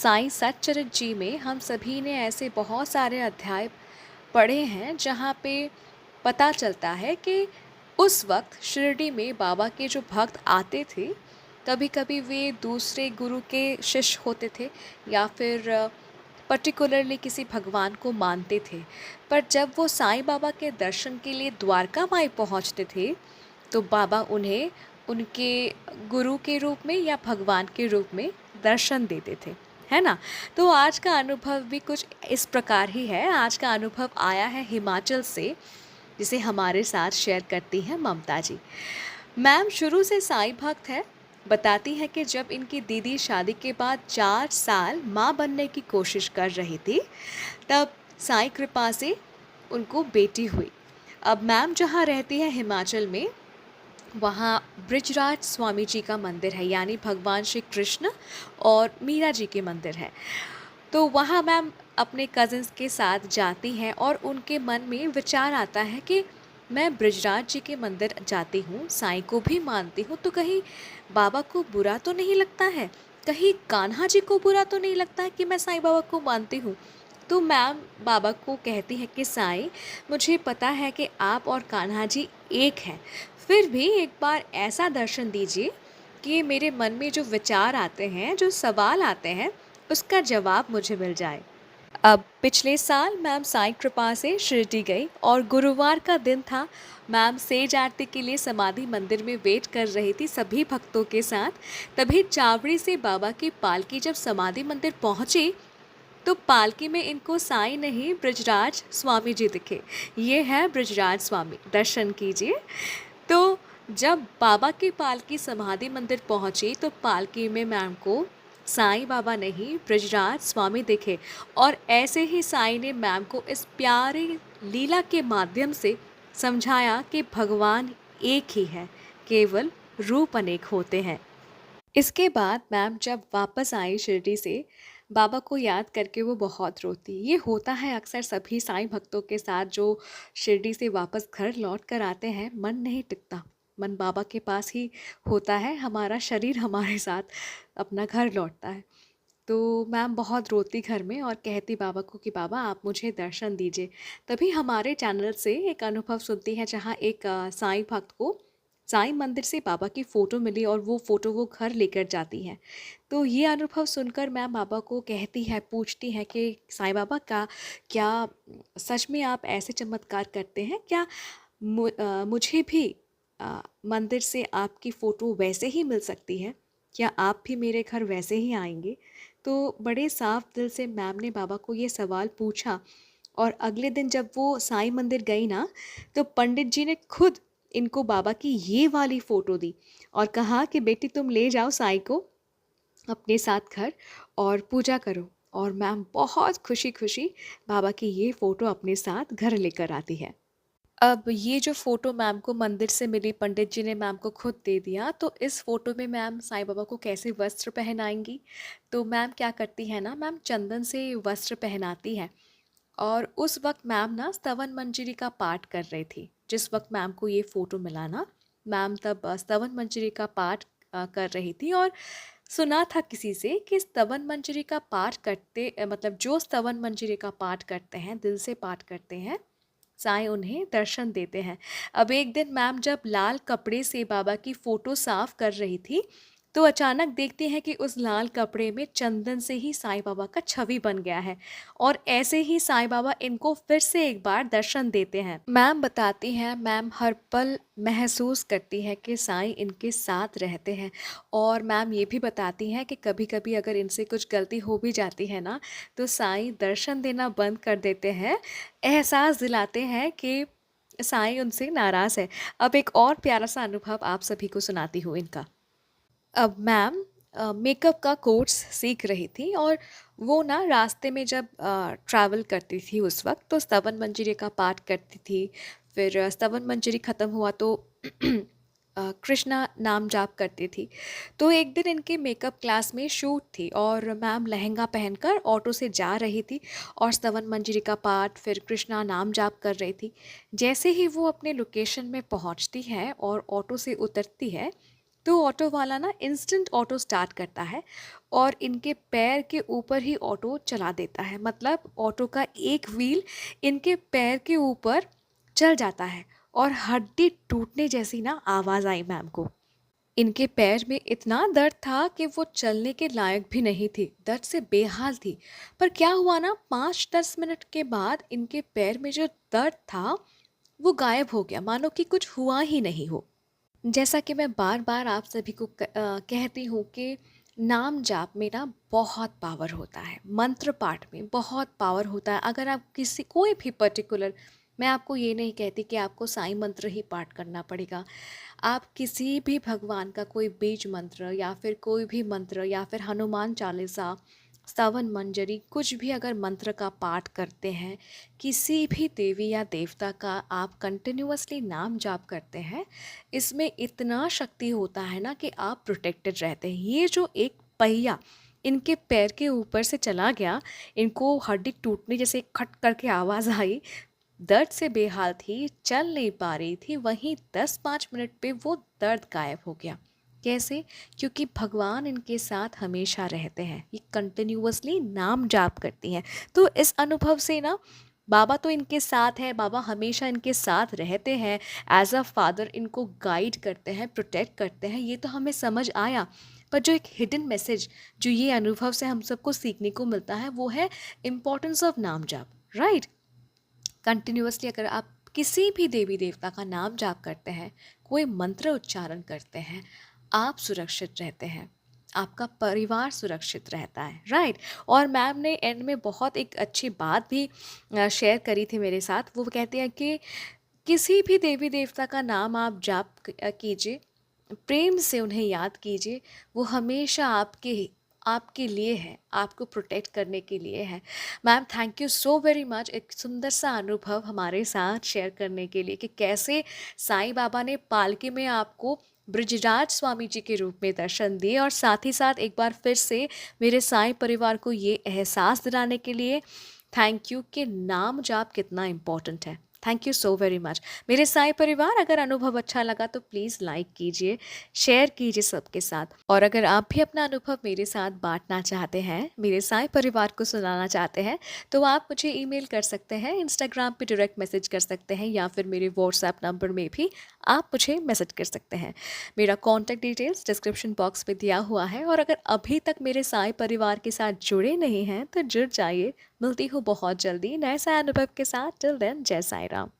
साईं सच्चरित जी में हम सभी ने ऐसे बहुत सारे अध्याय पढ़े हैं जहाँ पे पता चलता है कि उस वक्त शिरडी में बाबा के जो भक्त आते थे, कभी कभी वे दूसरे गुरु के शिष्य होते थे या फिर पर्टिकुलरली किसी भगवान को मानते थे। पर जब वो साईं बाबा के दर्शन के लिए द्वारका माई पहुँचते थे, तो बाबा उन्हें उनके गुरु के रूप में या भगवान के रूप में दर्शन देते थे, है ना? तो आज का अनुभव भी कुछ इस प्रकार ही है। आज का अनुभव आया है हिमाचल से, जिसे हमारे साथ शेयर करती हैं ममता जी। मैम शुरू से साईं भक्त है। बताती है कि जब इनकी दीदी शादी के बाद 4 साल माँ बनने की कोशिश कर रही थी, तब साईं कृपा से उनको बेटी हुई। अब मैम जहाँ रहती है हिमाचल में, वहाँ ब्रिजराज स्वामी जी का मंदिर है, यानी भगवान श्री कृष्ण और मीरा जी के मंदिर है। तो वहाँ मैम अपने कज़िन्स के साथ जाती हैं और उनके मन में विचार आता है कि मैं ब्रिजराज जी के मंदिर जाती हूँ, साईं को भी मानती हूँ, तो कहीं बाबा को बुरा तो नहीं लगता है, कहीं कान्हा जी को बुरा तो नहीं लगता है कि मैं साईं बाबा को मानती हूँ। तो मैम बाबा को कहती है कि साईं, मुझे पता है कि आप और कान्हा जी एक हैं, फिर भी एक बार ऐसा दर्शन दीजिए कि मेरे मन में जो विचार आते हैं, जो सवाल आते हैं, उसका जवाब मुझे मिल जाए। अब पिछले साल मैम साईं कृपा से शिरडी गई और गुरुवार का दिन था। मैम सेज आरती के लिए समाधि मंदिर में वेट कर रही थी सभी भक्तों के साथ। तभी चावड़ी से बाबा की पालकी जब समाधि मंदिर पहुंची, तो पालकी में इनको साईं नहीं ब्रिजराज स्वामी जी दिखे। ये है ब्रिजराज स्वामी, दर्शन कीजिए। तो जब बाबा की पालकी समाधि मंदिर पहुंची, तो पालकी में मैम को साईं बाबा नहीं ब्रिजराज स्वामी दिखे। और ऐसे ही साईं ने मैम को इस प्यारी लीला के माध्यम से समझाया कि भगवान एक ही है, केवल रूप अनेक होते हैं। इसके बाद मैम जब वापस आई शिरडी से, बाबा को याद करके वो बहुत रोती। ये होता है अक्सर सभी साईं भक्तों के साथ जो शिरडी से वापस घर लौट कर आते हैं, मन नहीं टिकता, मन बाबा के पास ही होता है, हमारा शरीर हमारे साथ अपना घर लौटता है। तो मैम बहुत रोती घर में और कहती बाबा को कि बाबा आप मुझे दर्शन दीजिए। तभी हमारे चैनल से एक अनुभव सुनती है जहाँ एक साईं भक्त को साईं मंदिर से बाबा की फ़ोटो मिली और वो फ़ोटो वो घर लेकर जाती हैं। तो ये अनुभव सुनकर मैम बाबा को कहती है, पूछती है कि साईं बाबा का क्या सच में आप ऐसे चमत्कार करते हैं क्या? मुझे भी मंदिर से आपकी फ़ोटो वैसे ही मिल सकती है? क्या आप भी मेरे घर वैसे ही आएंगे? तो बड़े साफ दिल से मैम ने बाबा को ये सवाल पूछा। और अगले दिन जब वो साईं मंदिर गई ना, तो पंडित जी ने खुद इनको बाबा की ये वाली फ़ोटो दी और कहा कि बेटी तुम ले जाओ साईं को अपने साथ घर और पूजा करो। और मैम बहुत खुशी खुशी बाबा की ये फ़ोटो अपने साथ घर लेकर आती है। अब ये जो फ़ोटो मैम को मंदिर से मिली, पंडित जी ने मैम को खुद दे दिया, तो इस फ़ोटो में मैम साईं बाबा को कैसे वस्त्र पहनाएंगी? तो मैम क्या करती है ना, मैम चंदन से वस्त्र पहनाती है। और उस वक्त मैम ना स्तवन मंजरी का पाठ कर रही थी। जिस वक्त मैम को ये फ़ोटो मिला ना, मैम तब स्तवन मंजरी का पाठ कर रही थी। और सुना था किसी से कि स्तवन मंजरी का पाठ करते मतलब जो स्तवन मंजरी का पाठ करते हैं, दिल से पाठ करते हैं, साईं उन्हें दर्शन देते हैं। अब एक दिन मैम जब लाल कपड़े से बाबा की फ़ोटो साफ कर रही थी, तो अचानक देखते हैं कि उस लाल कपड़े में चंदन से ही साईं बाबा का छवि बन गया है। और ऐसे ही साईं बाबा इनको फिर से एक बार दर्शन देते हैं। मैम बताती हैं, मैम हर पल महसूस करती है कि साईं इनके साथ रहते हैं। और मैम ये भी बताती हैं कि कभी कभी अगर इनसे कुछ गलती हो भी जाती है ना, तो साईं दर्शन देना बंद कर देते हैं, एहसास दिलाते हैं कि साईं उनसे नाराज़ है। अब एक और प्यारा सा अनुभव आप सभी को सुनाती हूँ इनका। अब मैम मेकअप का कोर्स सीख रही थी और वो ना रास्ते में जब ट्रैवल करती थी उस वक्त, तो स्तवन मंजरी का पाठ करती थी। फिर स्तवन मंजरी ख़त्म हुआ तो कृष्णा नाम जाप करती थी। तो एक दिन इनके मेकअप क्लास में शूट थी और मैम लहंगा पहनकर ऑटो से जा रही थी और स्तवन मंजरी का पाठ फिर कृष्णा नाम जाप कर रही थी। जैसे ही वो अपने लोकेशन में पहुंचती है और ऑटो से उतरती है, तो ऑटो वाला ना इंस्टेंट ऑटो स्टार्ट करता है और इनके पैर के ऊपर ही ऑटो चला देता है। मतलब ऑटो का एक व्हील इनके पैर के ऊपर चल जाता है और हड्डी टूटने जैसी ना आवाज़ आई मैम को। इनके पैर में इतना दर्द था कि वो चलने के लायक भी नहीं थी, दर्द से बेहाल थी। पर क्या हुआ ना, 5-10 मिनट के बाद इनके पैर में जो दर्द था वो गायब हो गया, मानो कि कुछ हुआ ही नहीं हो। जैसा कि मैं बार बार आप सभी को कहती हूँ कि नाम जाप में ना बहुत पावर होता है, मंत्र पाठ में बहुत पावर होता है। अगर आप किसी कोई भी पर्टिकुलर, मैं आपको ये नहीं कहती कि आपको साईं मंत्र ही पाठ करना पड़ेगा। आप किसी भी भगवान का कोई बीज मंत्र या फिर कोई भी मंत्र या फिर हनुमान चालीसा, स्तवन मंजरी, कुछ भी अगर मंत्र का पाठ करते हैं, किसी भी देवी या देवता का आप कंटिन्यूअसली नाम जाप करते हैं, इसमें इतना शक्ति होता है ना कि आप प्रोटेक्टेड रहते हैं। ये जो एक पहिया इनके पैर के ऊपर से चला गया, इनको हड्डी टूटने जैसे खट करके आवाज़ आई, दर्द से बेहाल थी, चल नहीं पा रही थी, वहीं 10-5 मिनट पे वो दर्द गायब हो गया। कैसे? क्योंकि भगवान इनके साथ हमेशा रहते हैं, ये कंटिन्यूअसली नाम जाप करती हैं। तो इस अनुभव से ना, बाबा तो इनके साथ है, बाबा हमेशा इनके साथ रहते हैं, एज अ फादर इनको गाइड करते हैं, प्रोटेक्ट करते हैं, ये तो हमें समझ आया। पर जो एक हिडन मैसेज जो ये अनुभव से हम सबको सीखने को मिलता है वो है इम्पोर्टेंस ऑफ नाम जाप, राइट? कंटिन्यूअसली अगर आप किसी भी देवी देवता का नाम जाप करते हैं, कोई मंत्र उच्चारण करते हैं, आप सुरक्षित रहते हैं, आपका परिवार सुरक्षित रहता है, राइट? और मैम ने एंड में बहुत एक अच्छी बात भी शेयर करी थी मेरे साथ। वो कहती हैं कि किसी भी देवी देवता का नाम आप जाप कीजिए, प्रेम से उन्हें याद कीजिए, वो हमेशा आपके लिए है, आपको प्रोटेक्ट करने के लिए है। Ma'am thank you so very much, एक सुंदर सा अनुभव हमारे साथ शेयर करने के लिए कि कैसे साईं बाबा ने पालकी में आपको ब्रिजराज स्वामी जी के रूप में दर्शन दिए, और साथ ही साथ एक बार फिर से मेरे साईं परिवार को ये एहसास दिलाने के लिए थैंक यू कि नाम जाप कितना इम्पोर्टेंट है। Thank you so very much. मेरे साईं परिवार, अगर अनुभव अच्छा लगा तो प्लीज़ लाइक कीजिए, शेयर कीजिए सबके साथ। और अगर आप भी अपना अनुभव मेरे साथ बांटना चाहते हैं, मेरे साईं परिवार को सुनाना चाहते हैं, तो आप मुझे ईमेल कर सकते हैं, इंस्टाग्राम पे डायरेक्ट मैसेज कर सकते हैं, या फिर मेरे व्हाट्सएप नंबर में भी आप मुझे मैसेज कर सकते हैं। मेरा कॉन्टैक्ट डिटेल्स डिस्क्रिप्शन बॉक्स में दिया हुआ है। और अगर अभी तक मेरे साईं परिवार के साथ जुड़े नहीं हैं तो जुड़ जाइए। मिलती हूँ बहुत जल्दी नए साईं अनुभव के साथ। टिल देन, जय साईं राम।